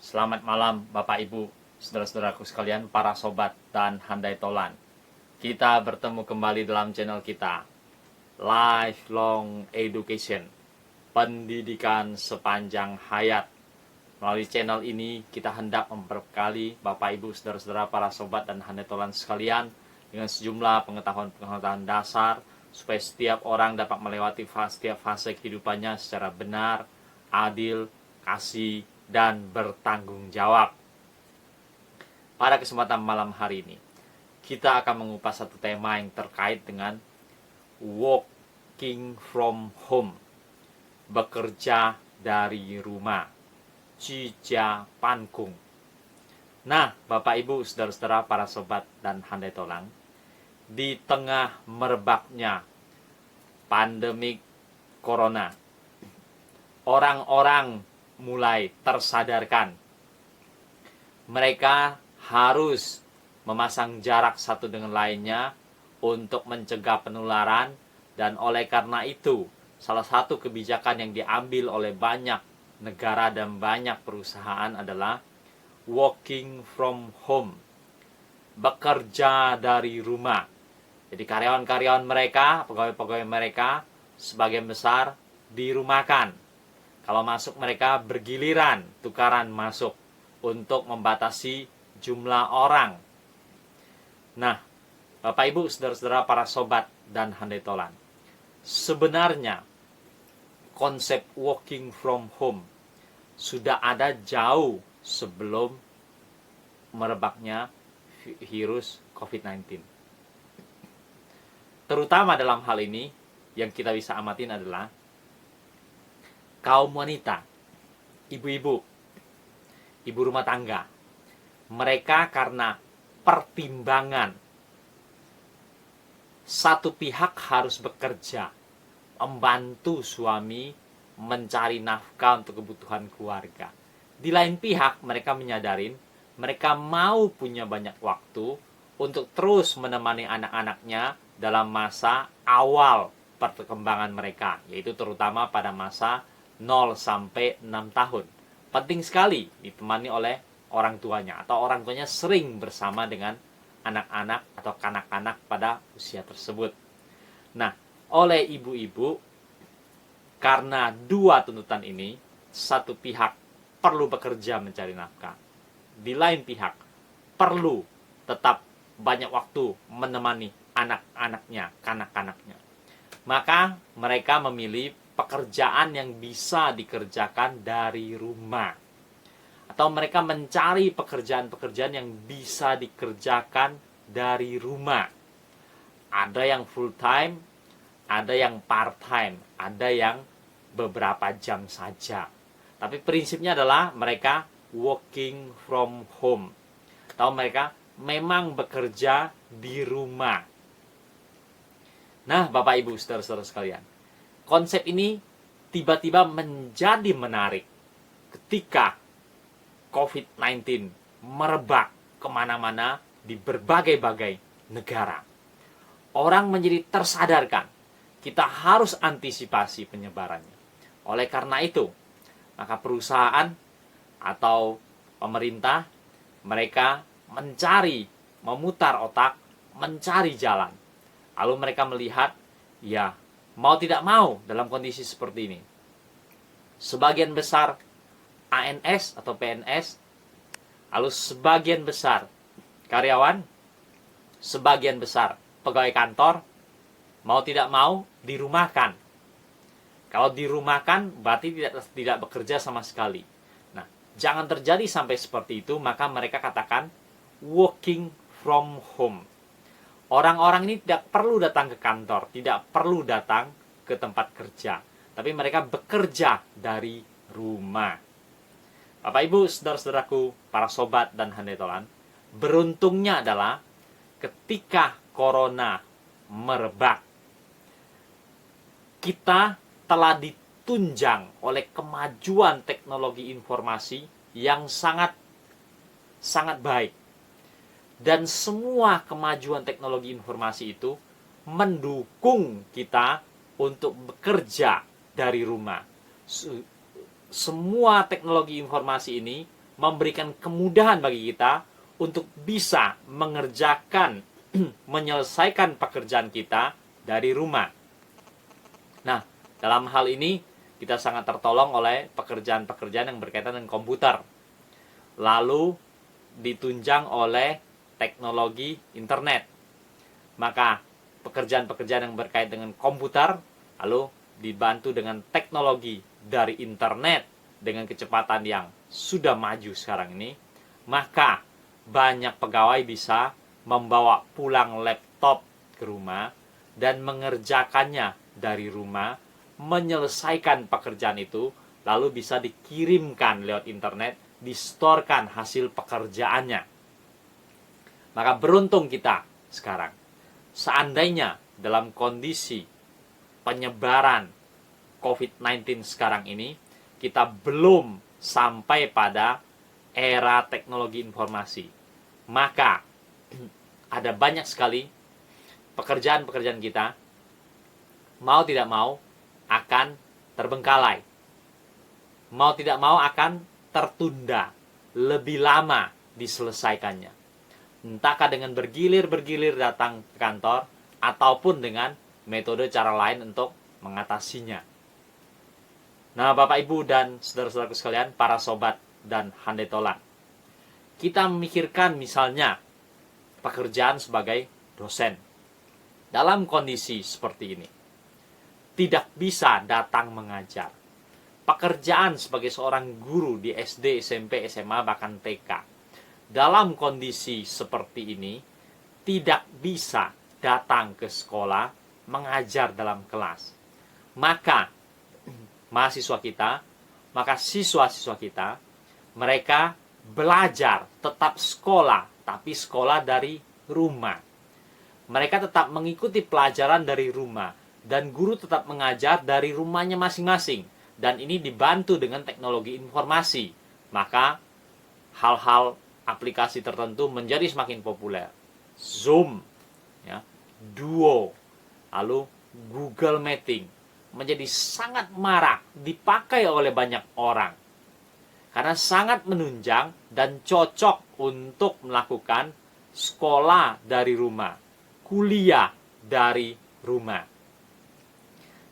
Selamat malam Bapak Ibu, saudara-saudaraku sekalian, para sobat dan handai tolan. Kita bertemu kembali dalam channel kita, Lifelong Education, pendidikan sepanjang hayat. Melalui channel ini kita hendak memperbekali Bapak Ibu, saudara-saudara, para sobat dan handai tolan sekalian dengan sejumlah pengetahuan-pengetahuan dasar supaya setiap orang dapat melewati setiap fase kehidupannya secara benar, adil, kasih, dan bertanggung jawab. Pada kesempatan malam hari ini, kita akan mengupas satu tema yang terkait dengan working from home, bekerja dari rumah, Cija Pankung. Nah, Bapak Ibu, saudara-saudara, para sobat dan handai tolang, di tengah merebaknya pandemik corona, orang-orang mulai tersadarkan mereka harus memasang jarak satu dengan lainnya untuk mencegah penularan, dan oleh karena itu salah satu kebijakan yang diambil oleh banyak negara dan banyak perusahaan adalah working from home, bekerja dari rumah. Jadi karyawan-karyawan mereka, pegawai-pegawai mereka sebagian besar dirumahkan. Kalau masuk mereka bergiliran, tukaran masuk untuk membatasi jumlah orang. Nah, Bapak Ibu, saudara-saudara, para sobat dan handai tolan, sebenarnya konsep working from home sudah ada jauh sebelum merebaknya virus COVID-19. Terutama dalam hal ini, yang kita bisa amatin adalah kaum wanita, ibu-ibu, ibu rumah tangga. Mereka karena pertimbangan satu pihak harus bekerja, membantu suami mencari nafkah untuk kebutuhan keluarga. Di lain pihak, mereka menyadarin mereka mau punya banyak waktu untuk terus menemani anak-anaknya dalam masa awal perkembangan mereka, yaitu terutama pada masa 0 sampai 6 tahun. Penting sekali ditemani oleh orang tuanya, atau orang tuanya sering bersama dengan anak-anak atau kanak-kanak pada usia tersebut. Nah, oleh ibu-ibu, karena dua tuntutan ini, satu pihak perlu bekerja mencari nafkah, di lain pihak perlu tetap banyak waktu menemani anak-anaknya, kanak-kanaknya. Maka mereka memilih pekerjaan yang bisa dikerjakan dari rumah, atau mereka mencari pekerjaan-pekerjaan yang bisa dikerjakan dari rumah. Ada yang full time, ada yang part time, ada yang beberapa jam saja. Tapi prinsipnya adalah mereka working from home, atau mereka memang bekerja di rumah. Nah, Bapak Ibu, saudara-saudara sekalian, konsep ini tiba-tiba menjadi menarik ketika COVID-19 merebak kemana-mana di berbagai-bagai negara. Orang menjadi tersadarkan, kita harus antisipasi penyebarannya. Oleh karena itu, maka perusahaan atau pemerintah, mereka memutar otak, mencari jalan. Lalu mereka melihat, ya, mau tidak mau dalam kondisi seperti ini, sebagian besar ANS atau PNS, lalu sebagian besar karyawan, sebagian besar pegawai kantor, mau tidak mau dirumahkan. Kalau dirumahkan berarti tidak bekerja sama sekali. Nah, jangan terjadi sampai seperti itu, maka mereka katakan working from home. Orang-orang ini tidak perlu datang ke kantor, tidak perlu datang ke tempat kerja, tapi mereka bekerja dari rumah. Bapak Ibu, saudara-saudaraku, para sobat dan handai tolan, beruntungnya adalah ketika corona merebak, kita telah ditunjang oleh kemajuan teknologi informasi yang sangat baik. Dan semua kemajuan teknologi informasi itu mendukung kita untuk bekerja dari rumah. Semua teknologi informasi ini memberikan kemudahan bagi kita untuk bisa mengerjakan, menyelesaikan pekerjaan kita dari rumah. Nah, dalam hal ini kita sangat tertolong oleh pekerjaan-pekerjaan yang berkaitan dengan komputer. Lalu ditunjang oleh teknologi internet. Maka pekerjaan-pekerjaan yang berkaitan dengan komputer lalu dibantu dengan teknologi dari internet dengan kecepatan yang sudah maju sekarang ini, maka banyak pegawai bisa membawa pulang laptop ke rumah dan mengerjakannya dari rumah, menyelesaikan pekerjaan itu, lalu bisa dikirimkan lewat internet, distorkan hasil pekerjaannya. Maka beruntung kita sekarang. Seandainya dalam kondisi penyebaran COVID-19 sekarang ini, kita belum sampai pada era teknologi informasi, maka ada banyak sekali pekerjaan-pekerjaan kita, mau tidak mau, akan terbengkalai. Mau tidak mau akan tertunda, lebih lama diselesaikannya. Entahkah dengan bergilir-bergilir datang ke kantor, ataupun dengan metode cara lain untuk mengatasinya. Nah, Bapak Ibu dan saudara-saudaraku sekalian, para sobat dan handai tolan, kita memikirkan misalnya pekerjaan sebagai dosen. Dalam kondisi seperti ini, tidak bisa datang mengajar. Pekerjaan sebagai seorang guru di SD, SMP, SMA, bahkan TK, dalam kondisi seperti ini, tidak bisa datang ke sekolah mengajar dalam kelas. Maka mahasiswa kita, maka siswa-siswa kita, mereka belajar, tetap sekolah, tapi sekolah dari rumah. Mereka tetap mengikuti pelajaran dari rumah, dan guru tetap mengajar dari rumahnya masing-masing. Dan ini dibantu dengan teknologi informasi. Maka hal-hal aplikasi tertentu menjadi semakin populer. Zoom, ya, Duo, lalu Google Meeting menjadi sangat marak dipakai oleh banyak orang karena sangat menunjang dan cocok untuk melakukan sekolah dari rumah, kuliah dari rumah.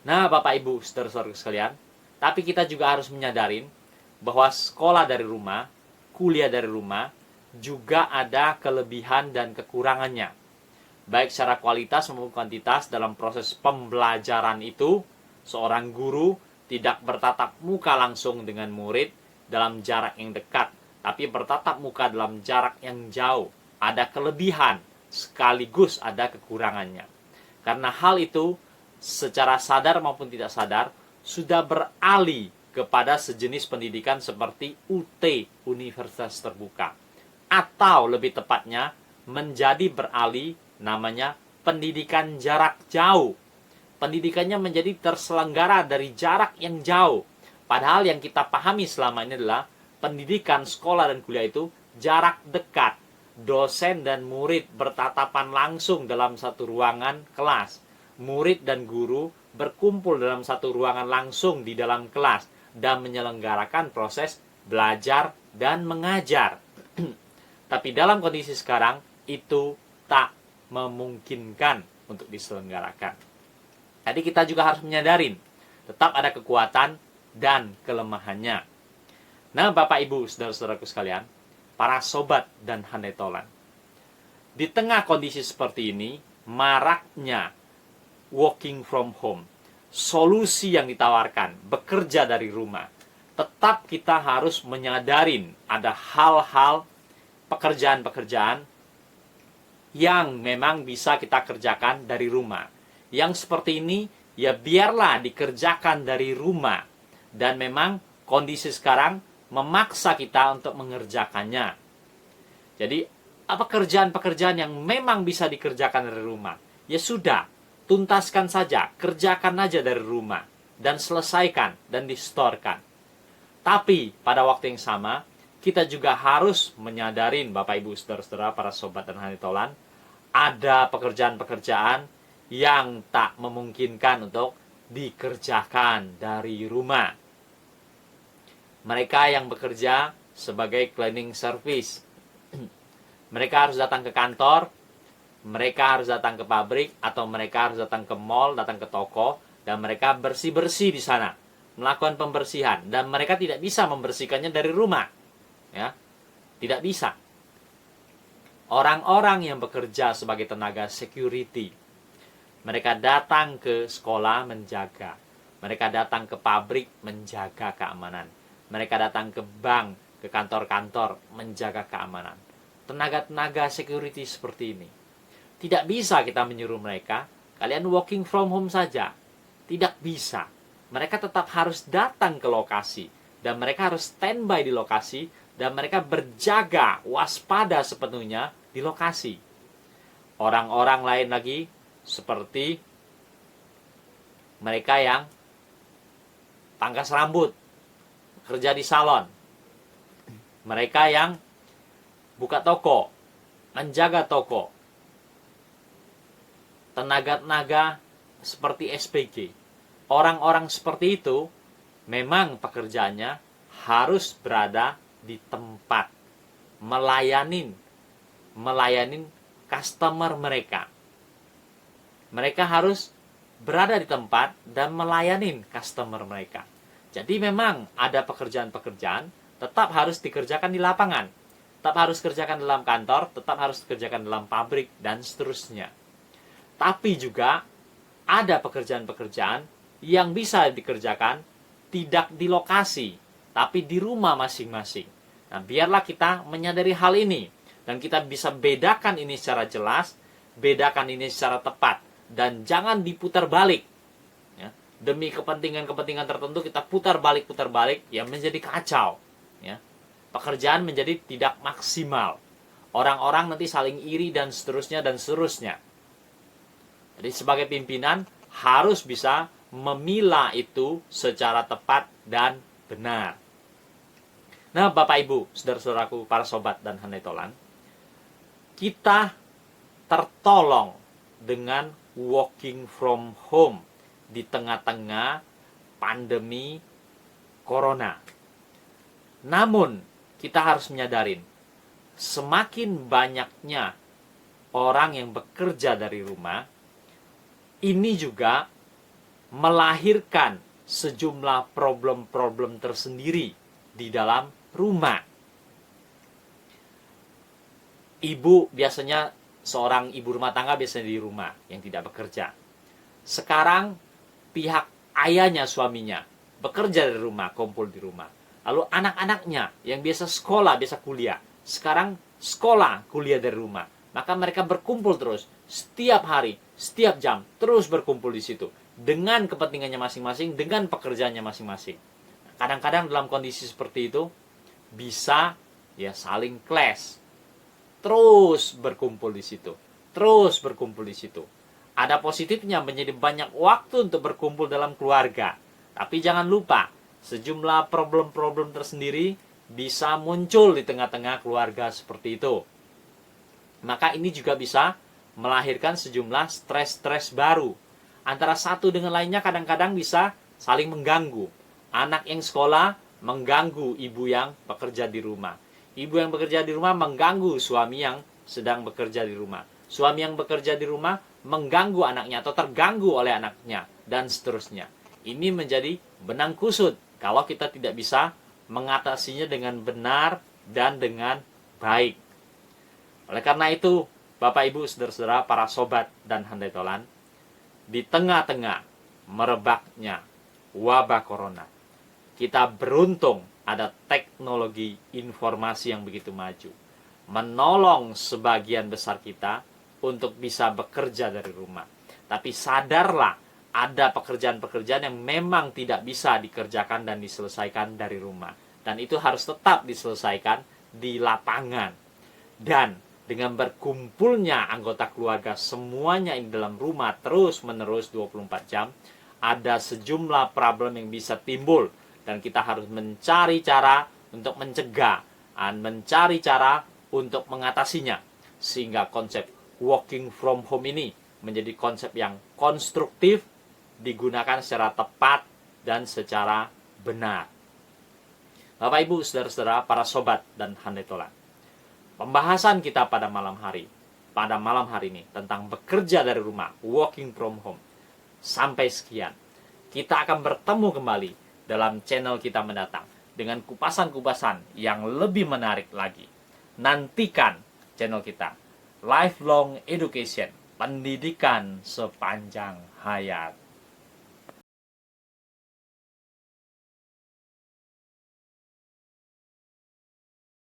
Nah, Bapak Ibu, saudara-saudara sekalian, tapi kita juga harus menyadarin bahwa sekolah dari rumah, kuliah dari rumah juga ada kelebihan dan kekurangannya. Baik secara kualitas maupun kuantitas dalam proses pembelajaran itu, seorang guru tidak bertatap muka langsung dengan murid dalam jarak yang dekat, tapi bertatap muka dalam jarak yang jauh. Ada kelebihan sekaligus ada kekurangannya. Karena hal itu secara sadar maupun tidak sadar sudah beralih kepada sejenis pendidikan seperti UT, Universitas Terbuka. Atau lebih tepatnya menjadi beralih namanya pendidikan jarak jauh. Pendidikannya menjadi terselenggara dari jarak yang jauh. Padahal yang kita pahami selama ini adalah pendidikan sekolah dan kuliah itu jarak dekat. Dosen dan murid bertatapan langsung dalam satu ruangan kelas. Murid dan guru berkumpul dalam satu ruangan langsung di dalam kelas dan menyelenggarakan proses belajar dan mengajar. Tapi dalam kondisi sekarang itu tak memungkinkan untuk diselenggarakan. Jadi kita juga harus menyadarin tetap ada kekuatan dan kelemahannya. Nah, Bapak Ibu, saudara-saudaraku sekalian, para sobat dan handai tolan, di tengah kondisi seperti ini, maraknya working from home, solusi yang ditawarkan, bekerja dari rumah, tetap kita harus menyadarin ada hal-hal pekerjaan-pekerjaan yang memang bisa kita kerjakan dari rumah. Yang seperti ini, ya biarlah dikerjakan dari rumah. Dan memang kondisi sekarang memaksa kita untuk mengerjakannya. Jadi, pekerjaan-pekerjaan yang memang bisa dikerjakan dari rumah, ya sudah, tuntaskan saja, kerjakan aja dari rumah, dan selesaikan, dan distorkan. Tapi, pada waktu yang sama, kita juga harus menyadarin, Bapak Ibu, saudara-saudara, para sobat dan handai tolan, ada pekerjaan-pekerjaan yang tak memungkinkan untuk dikerjakan dari rumah. Mereka yang bekerja sebagai cleaning service. Mereka harus datang ke kantor, mereka harus datang ke pabrik, atau mereka harus datang ke mall, datang ke toko, dan mereka bersih-bersih di sana, melakukan pembersihan, dan mereka tidak bisa membersihkannya dari rumah. Ya, tidak bisa. Orang-orang yang bekerja sebagai tenaga security, mereka datang ke sekolah menjaga, mereka datang ke pabrik menjaga keamanan, mereka datang ke bank, ke kantor-kantor menjaga keamanan. Tenaga-tenaga security seperti ini. Tidak bisa kita menyuruh mereka, kalian working from home saja. Tidak bisa. Mereka tetap harus datang ke lokasi, dan mereka harus standby di lokasi, dan mereka berjaga, waspada sepenuhnya di lokasi. Orang-orang lain lagi, seperti mereka yang pangkas rambut, kerja di salon, mereka yang buka toko, menjaga toko, tenaga-tenaga seperti SPG. Orang-orang seperti itu memang pekerjaannya harus berada di tempat, melayanin customer mereka. Mereka harus berada di tempat dan melayanin customer mereka. Jadi memang ada pekerjaan-pekerjaan tetap harus dikerjakan di lapangan, tetap harus kerjakan dalam kantor, tetap harus dikerjakan dalam pabrik, dan seterusnya. Tapi juga ada pekerjaan-pekerjaan yang bisa dikerjakan tidak di lokasi, tapi di rumah masing-masing. Nah, biarlah kita menyadari hal ini, dan kita bisa bedakan ini secara jelas, bedakan ini secara tepat, dan jangan diputar balik. Ya, demi kepentingan-kepentingan tertentu kita putar balik, ya menjadi kacau. Ya, pekerjaan menjadi tidak maksimal. Orang-orang nanti saling iri dan seterusnya dan seterusnya. Jadi sebagai pimpinan harus bisa memilah itu secara tepat dan benar. Nah, Bapak Ibu, saudara-saudaraku, para sobat dan handai tolan, kita tertolong dengan working from home di tengah-tengah pandemi corona. Namun, kita harus menyadarin, semakin banyaknya orang yang bekerja dari rumah, ini juga melahirkan sejumlah problem-problem tersendiri di dalam rumah. Ibu biasanya, seorang ibu rumah tangga biasanya di rumah yang tidak bekerja. Sekarang pihak ayahnya, suaminya bekerja dari rumah, kumpul di rumah. Lalu anak-anaknya yang biasa sekolah, biasa kuliah, sekarang sekolah, kuliah dari rumah. Maka mereka berkumpul terus, setiap hari, setiap jam, terus berkumpul di situ. Dengan kepentingannya masing-masing, dengan pekerjaannya masing-masing. Kadang-kadang dalam kondisi seperti itu, bisa ya saling clash. Terus berkumpul di situ. Terus berkumpul di situ. Ada positifnya menjadi banyak waktu untuk berkumpul dalam keluarga. Tapi jangan lupa, sejumlah problem-problem tersendiri bisa muncul di tengah-tengah keluarga seperti itu. Maka ini juga bisa melahirkan sejumlah stres-stres baru. Antara satu dengan lainnya kadang-kadang bisa saling mengganggu. Anak yang sekolah mengganggu ibu yang bekerja di rumah. Ibu yang bekerja di rumah mengganggu suami yang sedang bekerja di rumah. Suami yang bekerja di rumah mengganggu anaknya atau terganggu oleh anaknya, dan seterusnya. Ini menjadi benang kusut kalau kita tidak bisa mengatasinya dengan benar dan dengan baik. Oleh karena itu, Bapak Ibu, saudara-saudara, para sobat dan handai tolan, di tengah-tengah merebaknya wabah corona, kita beruntung ada teknologi informasi yang begitu maju, menolong sebagian besar kita untuk bisa bekerja dari rumah. Tapi sadarlah, ada pekerjaan-pekerjaan yang memang tidak bisa dikerjakan dan diselesaikan dari rumah. Dan itu harus tetap diselesaikan di lapangan. Dan dengan berkumpulnya anggota keluarga semuanya di dalam rumah terus-menerus 24 jam, ada sejumlah problem yang bisa timbul. Dan kita harus mencari cara untuk mencegah, dan mencari cara untuk mengatasinya. Sehingga konsep working from home ini menjadi konsep yang konstruktif, digunakan secara tepat dan secara benar. Bapak Ibu, saudara-saudara, para sobat dan handai tolan. Pembahasan kita pada malam hari ini tentang bekerja dari rumah, working from home. Sampai sekian. Kita akan bertemu kembali dalam channel kita mendatang dengan kupasan-kupasan yang lebih menarik lagi. Nantikan channel kita, Lifelong Education, pendidikan sepanjang hayat.